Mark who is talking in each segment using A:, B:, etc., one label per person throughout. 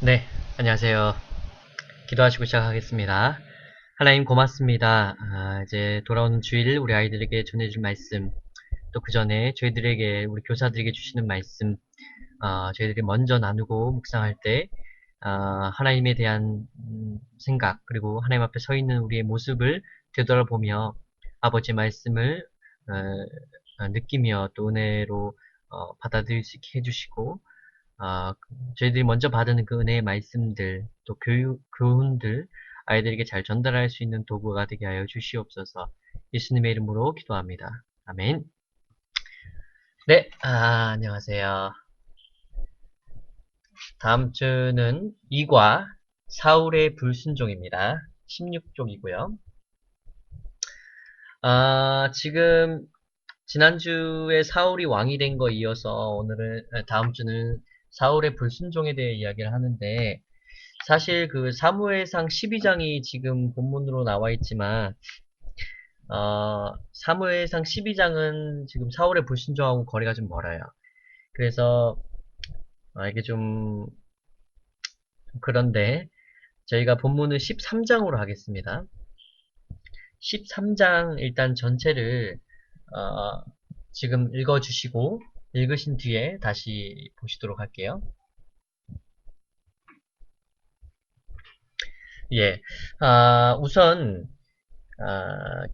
A: 네, 안녕하세요. 기도하시고 시작하겠습니다. 하나님 고맙습니다. 이제 돌아오는 주일 우리 아이들에게 전해줄 말씀, 또 그 전에 저희들에게, 우리 교사들에게 주시는 말씀, 저희들이 먼저 나누고 묵상할 때, 하나님에 대한 생각, 그리고 하나님 앞에 서 있는 우리의 모습을 되돌아보며 아버지 말씀을 느끼며 또 은혜로 받아들일 수 있게 해주시고, 저희들이 먼저 받은 그 은혜의 말씀들, 또 교훈들, 아이들에게 잘 전달할 수 있는 도구가 되게 하여 주시옵소서. 예수님의 이름으로 기도합니다. 아멘. 네, 안녕하세요. 다음 주는 2과 사울의 불순종입니다. 16쪽이고요. 지금 지난주에 사울이 왕이 된 거 이어서 다음 주는 사울의 불순종에 대해 이야기를 하는데, 사실 그 사무엘상 12장이 지금 본문으로 나와 있지만, 사무엘상 12장은 지금 사울의 불순종하고 거리가 좀 멀어요. 그래서 이게 좀 그런데 저희가 본문을 13장으로 하겠습니다. 13장 일단 전체를 어, 지금 읽어주시고 읽으신 뒤에 다시 보시도록 할게요. 예, 우선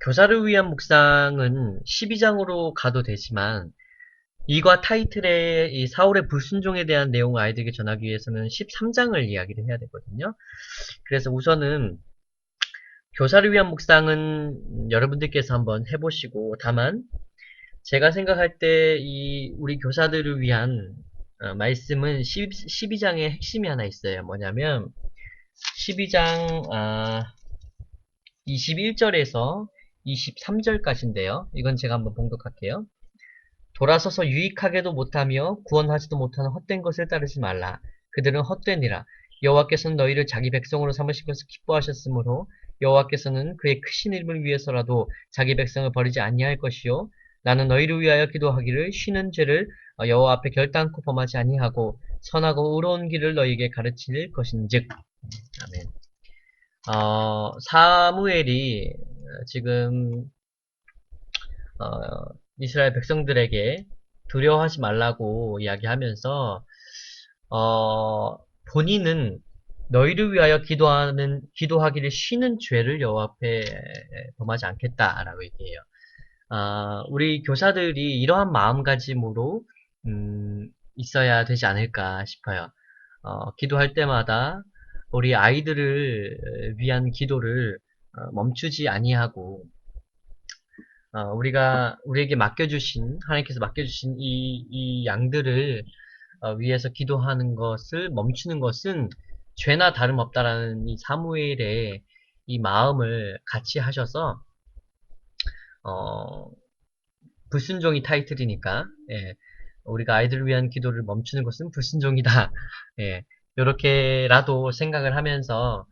A: 교사를 위한 묵상은 12장으로 가도 되지만 이과 타이틀의 이 사울의 불순종에 대한 내용을 아이들에게 전하기 위해서는 13장을 이야기를 해야 되거든요. 그래서 우선은 교사를 위한 묵상은 여러분들께서 한번 해보시고, 다만 제가 생각할 때 이 우리 교사들을 위한 말씀은 12장의 핵심이 하나 있어요. 뭐냐면 12장 21절에서 23절까지인데요. 이건 제가 한번 봉독할게요. 돌아서서 유익하게도 못하며 구원하지도 못하는 헛된 것을 따르지 말라. 그들은 헛되니라. 여호와께서는 너희를 자기 백성으로 삼으신 것을 기뻐하셨으므로 여호와께서는 그의 크신 이름을 위해서라도 자기 백성을 버리지 아니할 것이요. 나는 너희를 위하여 기도하기를 쉬는 죄를 여호와 앞에 결단코 범하지 아니하고 선하고 의로운 길을 너희에게 가르칠 것인즉. 아멘. 사무엘이 지금 이스라엘 백성들에게 두려워하지 말라고 이야기하면서 본인은 너희를 위하여 기도하기를 쉬는 죄를 여호와 앞에 범하지 않겠다라고 얘기해요. 우리 교사들이 이러한 마음가짐으로 있어야 되지 않을까 싶어요. 기도할 때마다 우리 아이들을 위한 기도를 멈추지 아니하고, 우리에게 하나님께서 맡겨주신 이 양들을 위해서 기도하는 것을 멈추는 것은 죄나 다름없다라는 이 사무엘의 이 마음을 같이 하셔서, 어, 불순종이 타이틀이니까, 예, 우리가 아이들을 위한 기도를 멈추는 것은 불순종이다. 예, 요렇게라도 생각을 하면서,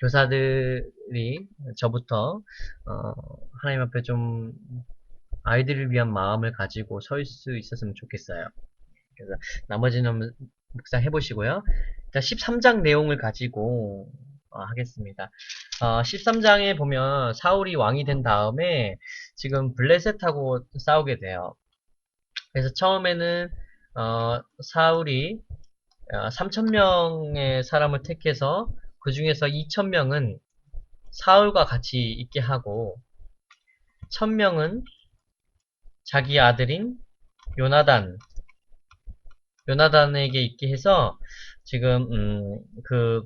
A: 교사들이 저부터, 어, 하나님 앞에 좀 아이들을 위한 마음을 가지고 설 수 있었으면 좋겠어요. 그래서 나머지는 묵상 해보시고요. 자, 13장 내용을 가지고 하겠습니다. 13장에 보면 사울이 왕이 된 다음에 지금 블레셋하고 싸우게 돼요. 그래서 처음에는 사울이 3,000명의 사람을 택해서 그 중에서 2,000명은 사울과 같이 있게 하고 1,000명은 자기 아들인 요나단 요나단에게 있게 해서 지금 그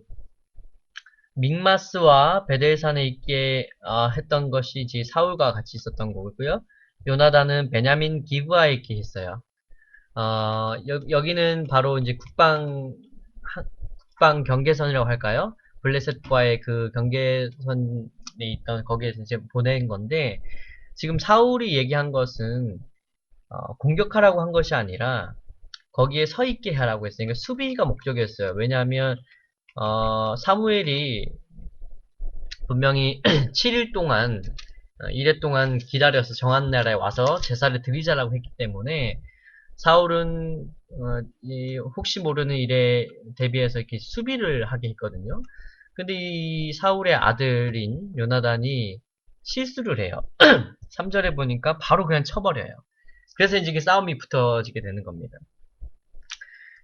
A: 믹마스와 베델산에 있게 했던 것이 이제 사울과 같이 있었던 거고요. 요나단은 베냐민 기브아에 있게 했어요. 여기는 바로 이제 국방 경계선이라고 할까요? 블레셋과의 그 경계선에 있던 거기에서 이제 보낸 건데, 지금 사울이 얘기한 것은 공격하라고 한 것이 아니라 거기에 서 있게 하라고 했어요. 그러니까 수비가 목적이었어요. 왜냐하면 사무엘이 분명히 7일 동안 이래 동안 기다려서 정한 나라에 와서 제사를 드리자라고 했기 때문에 사울은 혹시 모르는 일에 대비해서 이렇게 수비를 하게 했거든요. 근데 이 사울의 아들인 요나단이 실수를 해요. 3절에 보니까 바로 그냥 쳐버려요. 그래서 이제 이게 싸움이 붙어지게 되는 겁니다.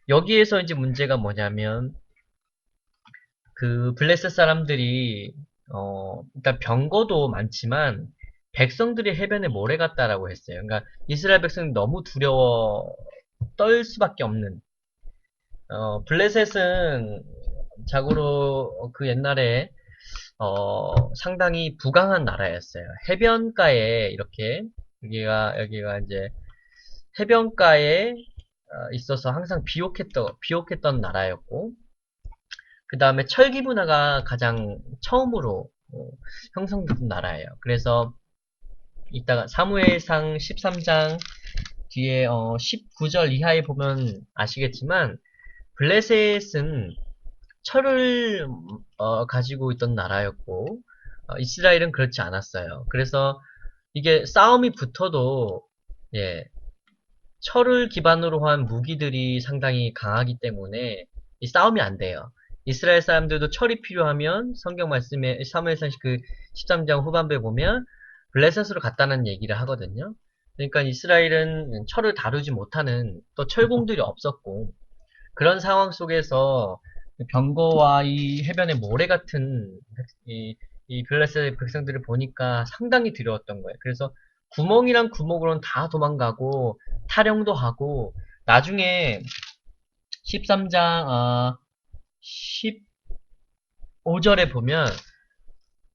A: 여기에서 이제 문제가 뭐냐면 그 블레셋 사람들이 일단 병거도 많지만 백성들이 해변에 몰래 갔다라고 했어요. 그러니까 이스라엘 백성이 너무 두려워 떨 수밖에 없는 블레셋은 자고로 그 옛날에 상당히 부강한 나라였어요. 해변가에 이렇게 여기가 이제 해변가에 있어서 항상 비옥했던 나라였고 그 다음에 철기 문화가 가장 처음으로 형성된 나라예요. 그래서 이따가 사무엘상 13장 뒤에 19절 이하에 보면 아시겠지만 블레셋은 철을 가지고 있던 나라였고 이스라엘은 그렇지 않았어요. 그래서 이게 싸움이 붙어도 예, 철을 기반으로 한 무기들이 상당히 강하기 때문에 이 싸움이 안 돼요. 이스라엘 사람들도 철이 필요하면 성경 말씀에 사무엘상 그 13장 후반부에 보면 블레셋으로 갔다는 얘기를 하거든요. 그러니까 이스라엘은 철을 다루지 못하는 또 철공들이 없었고 그런 상황 속에서 병거와 이 해변의 모래 같은 이 블레셋의 백성들을 보니까 상당히 두려웠던 거예요. 그래서 구멍이란 구멍으로는 다 도망가고 타령도 하고 나중에 13장 15절에 보면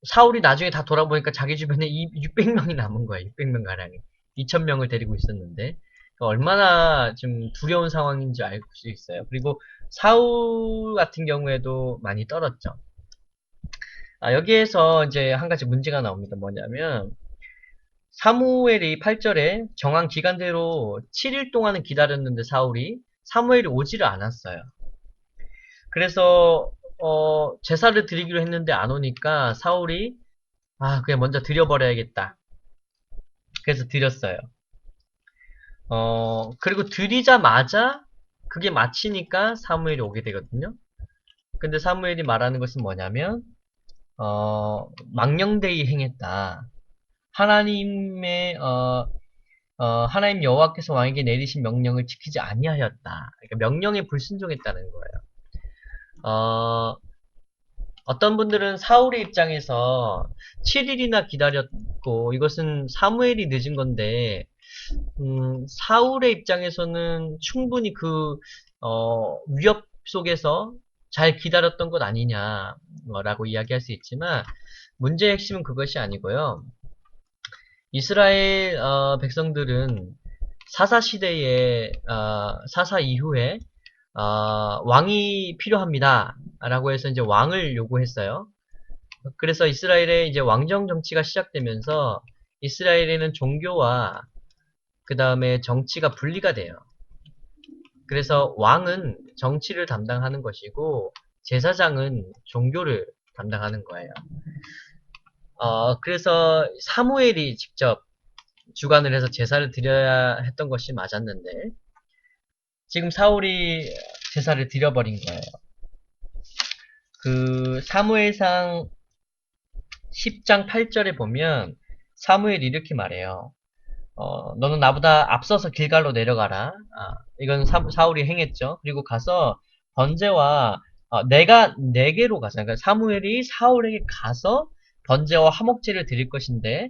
A: 사울이 나중에 다 돌아보니까 자기 주변에 600명이 남은 거예요. 600명 가량이. 2000명을 데리고 있었는데 얼마나 좀 두려운 상황인지 알 수 있어요. 그리고 사울 같은 경우에도 많이 떨었죠. 여기에서 이제 한 가지 문제가 나옵니다. 뭐냐면 사무엘이 8절에 정한 기간대로 7일 동안은 기다렸는데 사무엘이 오지를 않았어요. 그래서 제사를 드리기로 했는데 안 오니까 사울이 그냥 먼저 드려버려야겠다. 그래서 드렸어요. 그리고 드리자마자 그게 마치니까 사무엘이 오게 되거든요. 근데 사무엘이 말하는 것은 뭐냐면 망령되이 행했다. 하나님의 하나님 여호와께서 왕에게 내리신 명령을 지키지 아니하였다. 그러니까 명령에 불순종했다는 거예요. 어떤 분들은 사울의 입장에서 7일이나 기다렸고 이것은 사무엘이 늦은 건데 사울의 입장에서는 충분히 그 위협 속에서 잘 기다렸던 것 아니냐라고 이야기할 수 있지만 문제의 핵심은 그것이 아니고요. 이스라엘 백성들은 사사 시대에 사사 이후에 왕이 필요합니다. 라고 해서 이제 왕을 요구했어요. 그래서 이스라엘의 이제 왕정 정치가 시작되면서 이스라엘에는 종교와 그 다음에 정치가 분리가 돼요. 그래서 왕은 정치를 담당하는 것이고 제사장은 종교를 담당하는 거예요. 그래서 사무엘이 직접 주관을 해서 제사를 드려야 했던 것이 맞았는데 지금 사울이 제사를 드려버린 거예요. 그 사무엘상 10장 8절에 보면 사무엘이 이렇게 말해요. 너는 나보다 앞서서 길갈로 내려가라. 이건 사울이 행했죠. 그리고 가서 번제와 내가 내게로 가서 그러니까 사무엘이 사울에게 가서 번제와 화목제를 드릴 것인데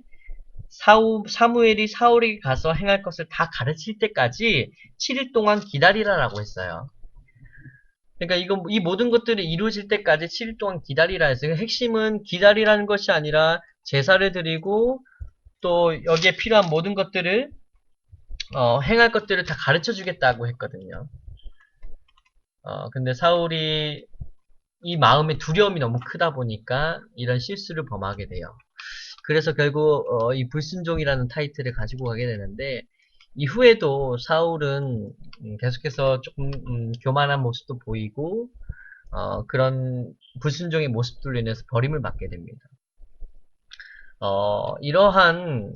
A: 사무엘이 사울에게 가서 행할 것을 다 가르칠 때까지 7일 동안 기다리라라고 했어요. 그러니까 이 모든 것들이 이루어질 때까지 7일 동안 기다리라 했어요. 핵심은 기다리라는 것이 아니라 제사를 드리고 또 여기에 필요한 모든 것들을 행할 것들을 다 가르쳐 주겠다고 했거든요. 근데 사울이 이 마음의 두려움이 너무 크다 보니까 이런 실수를 범하게 돼요. 그래서 결국 이 불순종이라는 타이틀을 가지고 가게 되는데 이후에도 사울은 계속해서 조금 교만한 모습도 보이고 그런 불순종의 모습들로 인해서 버림을 받게 됩니다. 이러한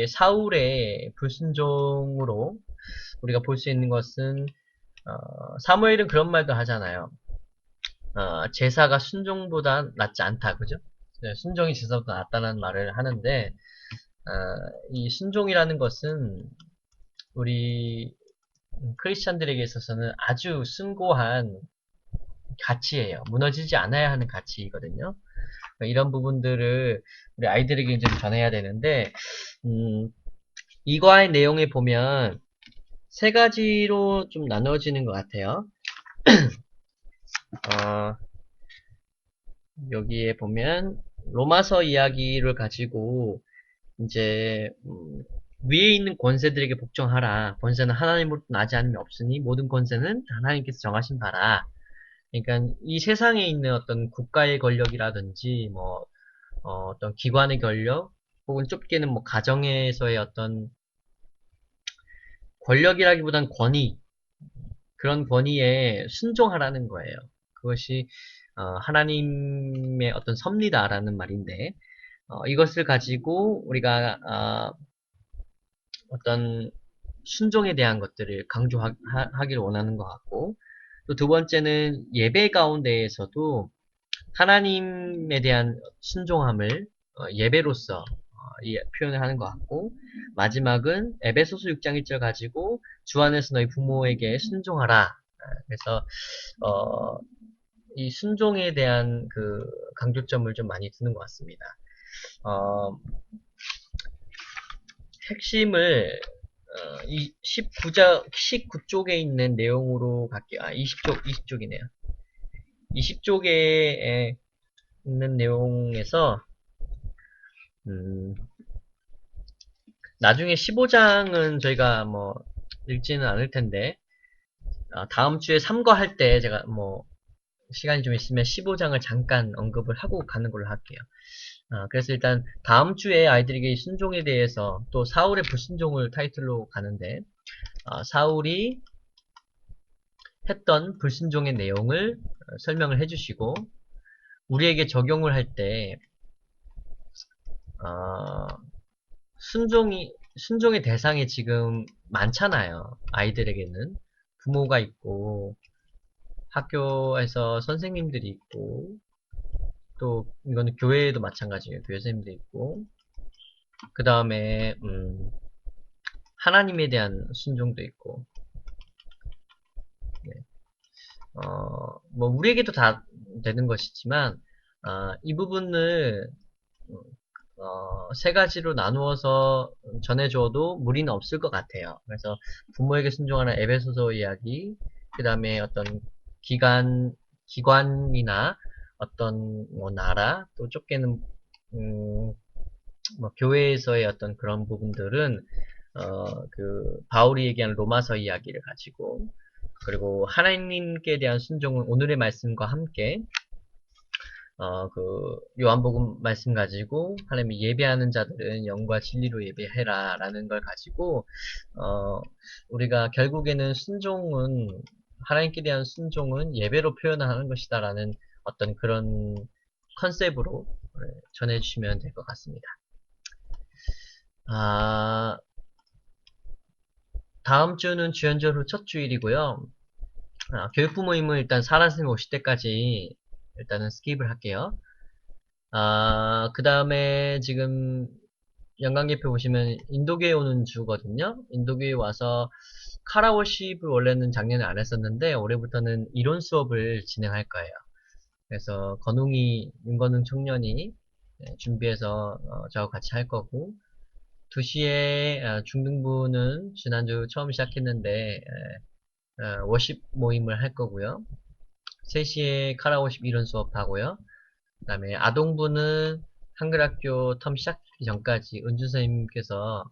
A: 사울의 불순종으로 우리가 볼 수 있는 것은 사무엘은 그런 말도 하잖아요. 제사가 순종보다 낫지 않다, 그죠? 네, 순종이 제사보다 낫다는 말을 하는데 어, 이 순종이라는 것은 우리 크리스찬들에게 있어서는 아주 숭고한 가치예요. 무너지지 않아야 하는 가치이거든요. 이런 부분들을 우리 아이들에게 좀 전해야 되는데 이과의 내용에 보면 세 가지로 좀 나누어지는 것 같아요. 어, 여기에 보면 로마서 이야기를 가지고 이제 위에 있는 권세들에게 복종하라. 권세는 하나님으로부터 나지 않음이 없으니 모든 권세는 하나님께서 정하신 바라. 그러니까 이 세상에 있는 어떤 국가의 권력이라든지 뭐 떤 기관의 권력 혹은 좁게는 뭐 가정에서의 어떤 권력이라기보단 권위 그런 권위에 순종하라는 거예요. 그것이 하나님의 어떤 섭리다라는 말인데 이것을 가지고 우리가 어떤 순종에 대한 것들을 강조하기를 원하는 것 같고 또 두 번째는 예배 가운데에서도 하나님에 대한 순종함을 예배로서 표현을 하는 것 같고 마지막은 에베소서 6장 1절 가지고 주 안에서 너희 부모에게 순종하라. 그래서 어, 이 순종에 대한 그 강조점을 좀 많이 두는 것 같습니다. 어, 핵심을 이 19쪽에 있는 내용으로 갈게요. 20쪽이네요. 20쪽에 있는 내용에서 나중에 15장은 저희가 뭐 읽지는 않을 텐데 다음 주에 3과 할 때 제가 뭐 시간이 좀 있으면 15장을 잠깐 언급을 하고 가는 걸로 할게요. 그래서 일단 다음 주에 아이들에게 순종에 대해서 또 사울의 불순종을 타이틀로 가는데 사울이 했던 불순종의 내용을 설명을 해주시고 우리에게 적용을 할 때 순종의 대상이 지금 많잖아요. 아이들에게는 부모가 있고 학교에서 선생님들이 있고 또 이거는 교회에도 마찬가지예요. 교회 선생님도 있고 그 다음에 하나님에 대한 순종도 있고 네. 뭐 우리에게도 다 되는 것이지만 이 부분을 세 가지로 나누어서 전해줘도 무리는 없을 것 같아요. 그래서 부모에게 순종하는 에베소서 이야기, 그 다음에 어떤 기관이나 어떤 뭐 나라, 또 좁게는 뭐 교회에서의 어떤 그런 부분들은 바울이 얘기한 로마서 이야기를 가지고 그리고 하나님께 대한 순종은 오늘의 말씀과 함께 요한복음 말씀 가지고 하나님이 예배하는 자들은 영과 진리로 예배해라 라는 걸 가지고 우리가 결국에는 하나님께 대한 순종은 예배로 표현하는 것이다 라는 어떤 그런 컨셉으로 전해주시면 될 것 같습니다. 다음 주는 주연절 후 첫 주일이고요. 교육부 모임은 일단 사라스님 오실 때까지 일단은 스킵을 할게요. 그 다음에 지금 연관계표 보시면 인도교회 오는 주거든요. 인도교회 와서 카라워십을 원래는 작년에 안 했었는데 올해부터는 이론 수업을 진행할 거예요. 그래서 윤건웅 청년이 준비해서 저하고 같이 할 거고 2시에 중등부는 지난주 처음 시작했는데 워십 모임을 할 거고요. 3시에 카라워십 이론 수업 하고요. 그 다음에 아동부는 한글학교 텀 시작하기 전까지 은주 선생님께서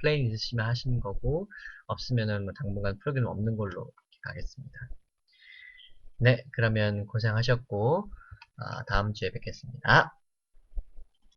A: 플레인 있으시면 하시는 거고 없으면은 뭐 당분간 프로그램 없는 걸로 가겠습니다. 네, 그러면 고생하셨고 다음 주에 뵙겠습니다.